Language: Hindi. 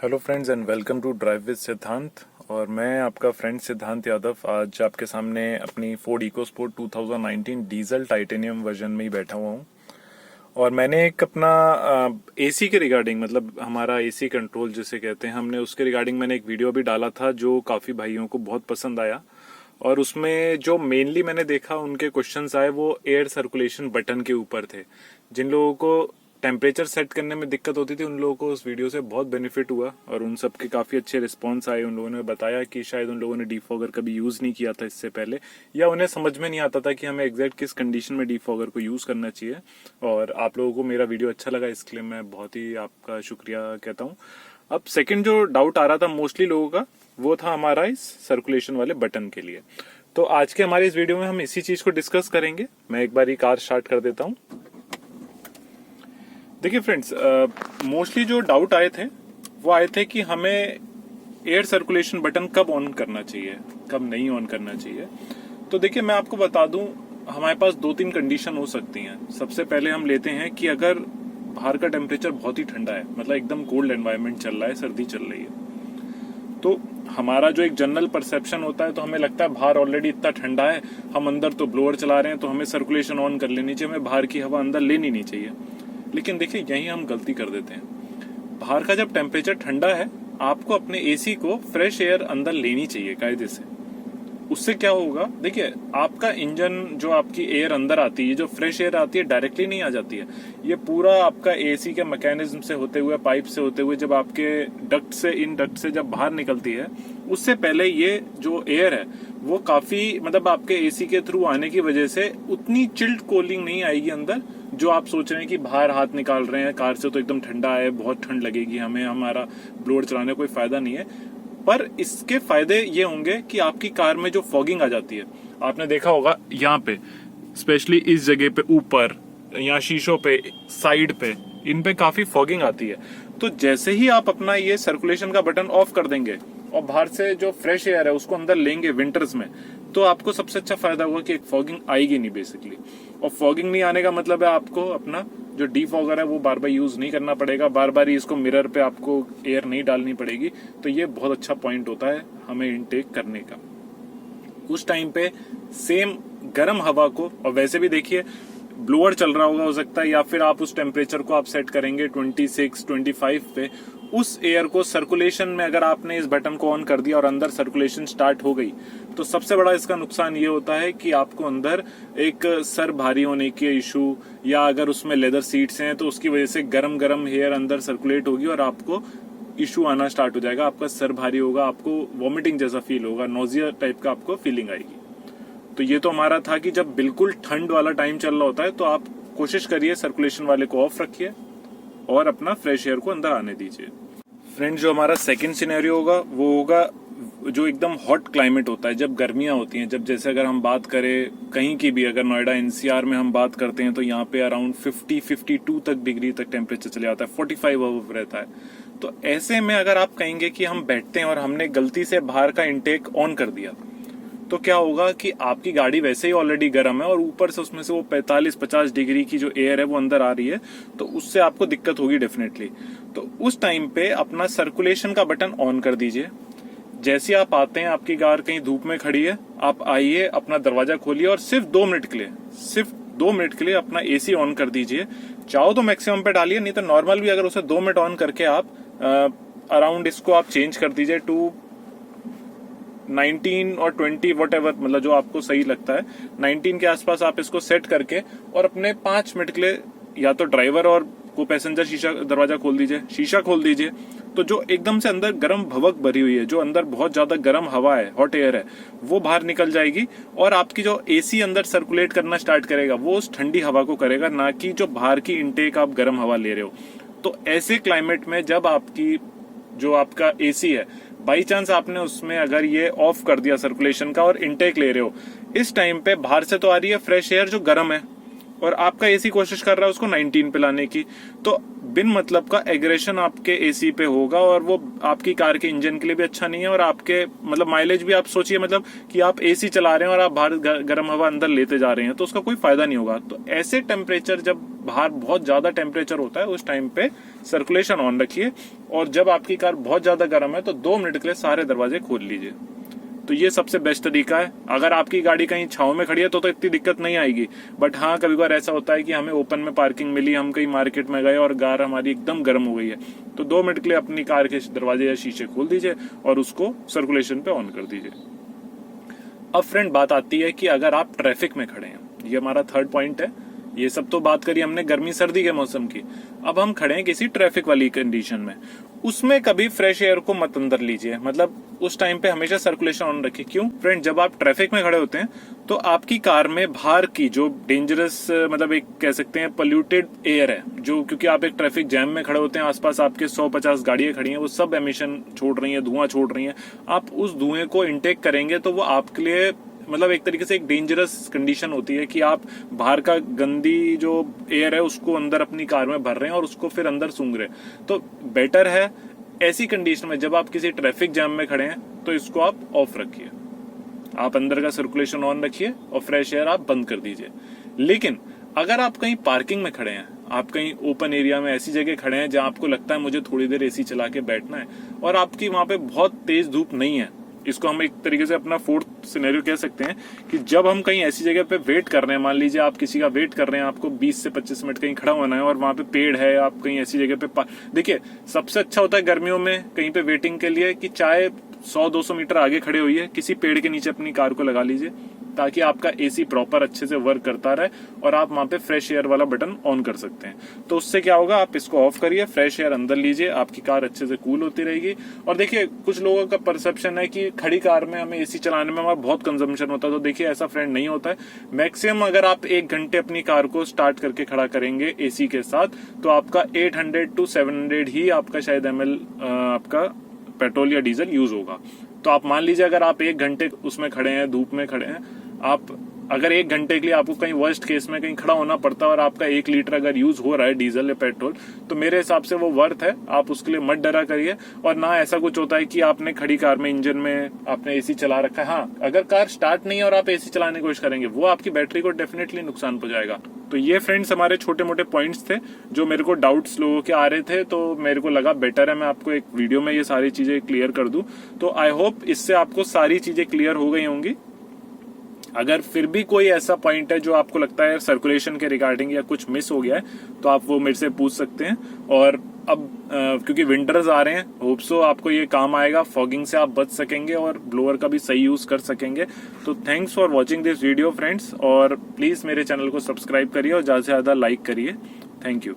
Hello friends and welcome to drive with Siddhant. और मैं आपका फ्रेंड सिद्धांत यादव आज आपके सामने अपनी Ford EcoSport 2019 diesel titanium version में ही बैठा हुआ हूँ। और मैंने एक अपना एसी के रिगार्डिंग, मतलब हमारा एसी कंट्रोल जिसे कहते हैं, हमने उसके रिगार्डिंग मैंने एक वीडियो भी डाला था जो काफ़ी भाइयों को बहुत पसंद आया। और उसमें जो मेनली मैंने देखा उनके क्वेश्चंस आए वो एयर सर्कुलेशन बटन के ऊपर थे। जिन लोगों को टेम्परेचर सेट करने में दिक्कत होती थी उन लोगों को उस वीडियो से बहुत बेनिफिट हुआ और उन सब के काफ़ी अच्छे रिस्पॉन्स आए। उन लोगों ने बताया कि शायद उन लोगों ने डीफॉगर कभी यूज़ नहीं किया था इससे पहले, या उन्हें समझ में नहीं आता था कि हमें एग्जैक्ट किस कंडीशन में डीफॉगर को यूज़ करना चाहिए। और आप लोगों को मेरा वीडियो अच्छा लगा, इसके लिए मैं बहुत ही आपका शुक्रिया कहता हूँ। अब सेकेंड जो डाउट आ रहा था मोस्टली लोगों का, वो था हमारा इस सर्कुलेशन वाले बटन के लिए। तो आज के हमारे इस वीडियो में हम इसी चीज़ को डिस्कस करेंगे। मैं एक बार ही कार स्टार्ट कर देता हूँ। देखिए फ्रेंड्स, मोस्टली जो डाउट आए थे वो आए थे कि हमें एयर सर्कुलेशन बटन कब ऑन करना चाहिए, कब नहीं ऑन करना चाहिए। तो देखिए मैं आपको बता दूं, हमारे पास 2-3 कंडीशन हो सकती हैं। सबसे पहले हम लेते हैं कि अगर बाहर का टेम्परेचर बहुत ही ठंडा है, मतलब एकदम कोल्ड एनवायरनमेंट चल रहा है, सर्दी चल रही है, तो हमारा जो एक जनरल परसेप्शन होता है, तो हमें लगता है बाहर ऑलरेडी इतना ठंडा है, हम अंदर तो ब्लोअर चला रहे हैं तो हमें सर्कुलेशन ऑन कर लेनी चाहिए, हमें बाहर की हवा अंदर लेनी नहीं चाहिए। लेकिन देखिए यही हम गलती कर देते हैं। बाहर का जब टेम्परेचर ठंडा है, आपको अपने एसी को फ्रेश एयर अंदर लेनी चाहिए कायदे से। उससे क्या होगा, देखिए आपका इंजन जो आपकी एयर अंदर आती है, जो फ्रेश एयर आती है, डायरेक्टली नहीं आ जाती है। ये पूरा आपका एसी के मैकेनिज्म से होते हुए, पाइप से होते हुए, जब आपके डक्ट से, इन डक्ट से जब बाहर निकलती है, उससे पहले ये जो एयर है वो काफी, मतलब आपके एसी के थ्रू आने की वजह से उतनी चिल्ड कूलिंग नहीं आएगी अंदर, जो आप सोच रहे हैं कि बाहर हाथ निकाल रहे हैं कार से तो एकदम ठंडा है, बहुत ठंड लगेगी हमें, हमारा ब्लोअर चलाने का कोई फायदा नहीं है। पर इसके फायदे ये होंगे कि आपकी कार में जो फॉगिंग आ जाती है, आपने देखा होगा यहाँ पे, स्पेशली इस जगह पे ऊपर, यहाँ शीशों पे, साइड पे, इन पे काफी फॉगिंग आती है। तो जैसे ही आप अपना ये सर्कुलेशन का बटन ऑफ कर देंगे और बाहर से जो फ्रेश एयर है उसको अंदर लेंगे विंटर्स में, तो आपको सबसे अच्छा फायदा होगा कि एक फॉगिंग आएगी नहीं बेसिकली। और फॉगिंग नहीं आने का मतलब है आपको अपना जो डीफॉगर है वो बार बार यूज नहीं करना पड़ेगा, बार बार ही इसको मिरर पे आपको एयर नहीं डालनी पड़ेगी। तो ये बहुत अच्छा पॉइंट होता है हमें इनटेक करने का। उस टाइम पे सेम गर्म हवा को, और वैसे भी देखिए ब्लोअर चल रहा होगा हो सकता है, या फिर आप उस टेम्परेचर को आप सेट करेंगे 26-25 पे, उस एयर को सर्कुलेशन में अगर आपने इस बटन को ऑन कर दिया और अंदर सर्कुलेशन स्टार्ट हो गई, तो सबसे बड़ा इसका नुकसान ये होता है कि आपको अंदर एक सर भारी होने के इशू, या अगर उसमें लेदर सीट्स हैं तो उसकी वजह से गरम गरम एयर अंदर सर्कुलेट होगी और आपको इशू आना स्टार्ट हो जाएगा, आपका सर भारी होगा, आपको वॉमिटिंग जैसा फील होगा, नोजिया टाइप का आपको फीलिंग आएगी। तो ये तो हमारा था कि जब बिल्कुल ठंड वाला टाइम चल रहा होता है तो आप कोशिश करिए सर्कुलेशन वाले को ऑफ रखिए और अपना फ्रेश एयर को अंदर आने दीजिए। फ्रेंड, जो हमारा सेकंड सिनेरियो होगा वो होगा जो एकदम हॉट क्लाइमेट होता है, जब गर्मियां होती हैं, जब जैसे अगर हम बात करें कहीं की भी, अगर नोएडा एनसीआर में हम बात करते हैं तो यहाँ पे अराउंड 50-52 तक डिग्री तक टेम्परेचर चले जाता है, 45 अब रहता है। तो ऐसे में अगर आप कहेंगे कि हम बैठते हैं और हमने गलती से बाहर का इंटेक ऑन कर दिया, तो क्या होगा कि आपकी गाड़ी वैसे ही ऑलरेडी गर्म है और ऊपर से उसमें से वो 45-50 डिग्री की जो एयर है वो अंदर आ रही है, तो उससे आपको दिक्कत होगी डेफिनेटली। तो उस टाइम पे अपना सर्कुलेशन का बटन ऑन कर दीजिए। जैसे आप आते हैं, आपकी कार कहीं धूप में खड़ी है, आप आइए, अपना दरवाजा खोलिए और सिर्फ 2 मिनट के लिए, सिर्फ 2 मिनट के लिए अपना एसी ऑन कर दीजिए। चाहो तो मैक्सिमम पे डालिए, नहीं तो नॉर्मल भी अगर उसे 2 मिनट ऑन करके आप अराउंड इसको आप चेंज कर दीजिए टू 19 और 20 वट एवर, मतलब जो आपको सही लगता है, 19 के आसपास आप इसको सेट करके और अपने 5 मिनट के लिए या तो ड्राइवर और को पैसेंजर शीशा दरवाजा खोल दीजिए, शीशा खोल दीजिए। तो जो एकदम से अंदर गर्म भवक भरी हुई है, जो अंदर बहुत ज्यादा गर्म हवा है, हॉट एयर है, वो बाहर निकल जाएगी और आपकी जो एसी अंदर सर्कुलेट करना स्टार्ट करेगा वो उस ठंडी हवा को करेगा, ना कि जो बाहर की इनटेक आप गर्म हवा ले रहे हो। तो ऐसे क्लाइमेट में जब आपकी जो आपका एसी है, बाई चांस आपने उसमें अगर ये ऑफ कर दिया सर्कुलेशन का और इनटेक ले रहे हो, इस टाइम पे बाहर से तो आ रही है फ्रेश एयर जो गर्म है और आपका एसी कोशिश कर रहा है उसको 19 पे लाने की, तो बिन मतलब का एग्रेशन आपके एसी पे होगा और वो आपकी कार के इंजन के लिए भी अच्छा नहीं है और आपके मतलब माइलेज भी, आप सोचिए मतलब कि आप एसी चला रहे हैं और आप बाहर गर्म हवा अंदर लेते जा रहे हैं, तो उसका कोई फायदा नहीं होगा। तो ऐसे टेम्परेचर जब बाहर बहुत ज्यादा टेम्परेचर होता है उस टाइम पे सर्कुलेशन ऑन रखिए, और जब आपकी कार बहुत ज्यादा गर्म है तो 2 मिनट के लिए सारे दरवाजे खोल लीजिए। तो ये सबसे बेस्ट तरीका है। अगर आपकी गाड़ी कहीं छांव में खड़ी है तो इतनी दिक्कत नहीं आएगी, बट हाँ कभी बार ऐसा होता है कि हमें ओपन में पार्किंग मिली, हम कहीं मार्केट में गए और कार हमारी एकदम गर्म हो गई है, तो 2 मिनट के लिए अपनी कार के दरवाजे या शीशे खोल दीजिए और उसको सर्कुलेशन पे ऑन कर दीजिए। अब फ्रेंड बात आती है कि अगर आप ट्रैफिक में खड़े हैं, ये हमारा थर्ड पॉइंट है। ये सब तो बात करी हमने गर्मी सर्दी के मौसम की, अब हम खड़े हैं किसी ट्रैफिक वाली कंडीशन में, उसमें कभी फ्रेश एयर को मत अंदर लीजिए, मतलब उस टाइम पे हमेशा सर्कुलेशन ऑन रखिए। क्यों फ्रेंड, जब आप ट्रैफिक में खड़े होते हैं तो आपकी कार में बाहर की जो डेंजरस मतलब एक कह सकते हैं पोल्यूटेड एयर है, जो क्योंकि आप एक ट्रैफिक जैम में खड़े होते हैं, आसपास आपके 150 गाड़ियां खड़ी हैं, वो सब एमिशन छोड़ रही हैं, धुआं छोड़ रही हैं, आप उस धुएं को इंटेक करेंगे तो वो आपके लिए मतलब एक तरीके से एक डेंजरस कंडीशन होती है कि आप बाहर का गंदी जो एयर है उसको अंदर अपनी कार में भर रहे हैं और उसको फिर अंदर सूंघ रहे हैं। तो बेटर है ऐसी कंडीशन में जब आप किसी ट्रैफिक जैम में खड़े हैं तो इसको आप ऑफ रखिए, आप अंदर का सर्कुलेशन ऑन रखिए और फ्रेश एयर आप बंद कर दीजिए। लेकिन अगर आप कहीं पार्किंग में खड़े हैं, आप कहीं ओपन एरिया में ऐसी जगह खड़े हैं जहां आपको लगता है मुझे थोड़ी देर एसी चला के बैठना है और आपकी वहां पे बहुत तेज धूप नहीं है, इसको हम एक तरीके से अपना फोर्थ सिनेरियो कह सकते हैं कि जब हम कहीं ऐसी जगह पे वेट कर रहे हैं, मान लीजिए आप किसी का वेट कर रहे हैं, आपको 20 से 25 मिनट कहीं खड़ा होना है और वहां पे पेड़ है, आप कहीं ऐसी जगह पे देखिए सबसे अच्छा होता है गर्मियों में कहीं पे वेटिंग के लिए कि चाहे 100-200 मीटर आगे खड़े होइए, किसी पेड़ के नीचे अपनी कार को लगा लीजिए ताकि आपका एसी प्रॉपर अच्छे से वर्क करता रहे और आप वहां पे फ्रेश एयर वाला बटन ऑन कर सकते हैं। तो उससे क्या होगा, आप इसको ऑफ करिए, फ्रेश एयर अंदर लीजिए, आपकी कार अच्छे से कूल होती रहेगी। और देखिए कुछ लोगों का परसेप्शन है कि खड़ी कार में हमें एसी चलाने में हमारा बहुत कंजम्पशन होता है, तो देखिए ऐसा फ्रेंड नहीं होता है। मैक्सिमम अगर आप 1 घंटे अपनी कार को स्टार्ट करके खड़ा करेंगे एसी के साथ तो आपका 800 to 700 ही आपका शायद ml आपका पेट्रोल या डीजल यूज होगा। तो आप मान लीजिए अगर आप 1 घंटे उसमें खड़े हैं, धूप में खड़े हैं, आप अगर 1 घंटे के लिए आपको कहीं वर्स्ट केस में कहीं खड़ा होना पड़ता है और आपका 1 लीटर अगर यूज हो रहा है डीजल या पेट्रोल, तो मेरे हिसाब से वो वर्थ है, आप उसके लिए मत डरा करिए। और ना ऐसा कुछ होता है कि आपने खड़ी कार में इंजन में आपने एसी चला रखा है, हाँ अगर कार स्टार्ट नहीं है और आप एसी चलाने की कोशिश करेंगे वो आपकी बैटरी को डेफिनेटली नुकसान पहुंचाएगा। तो ये फ्रेंड्स हमारे छोटे मोटे पॉइंट्स थे जो मेरे को डाउट्स लोगों के आ रहे थे, तो मेरे को लगा बेटर है मैं आपको एक वीडियो में ये सारी चीजें क्लियर कर दूं। तो आई होप इससे आपको सारी चीजें क्लियर हो गई होंगी। अगर फिर भी कोई ऐसा पॉइंट है जो आपको लगता है सर्कुलेशन के रिगार्डिंग या कुछ मिस हो गया है तो आप वो मेरे से पूछ सकते हैं। और अब क्योंकि विंटर्स आ रहे हैं, होप सो आपको ये काम आएगा, फॉगिंग से आप बच सकेंगे और ब्लोअर का भी सही यूज कर सकेंगे। तो thanks for watching this video friends, और प्लीज मेरे चैनल को सब्सक्राइब करिए और ज्यादा से ज्यादा लाइक करिए। Thank you.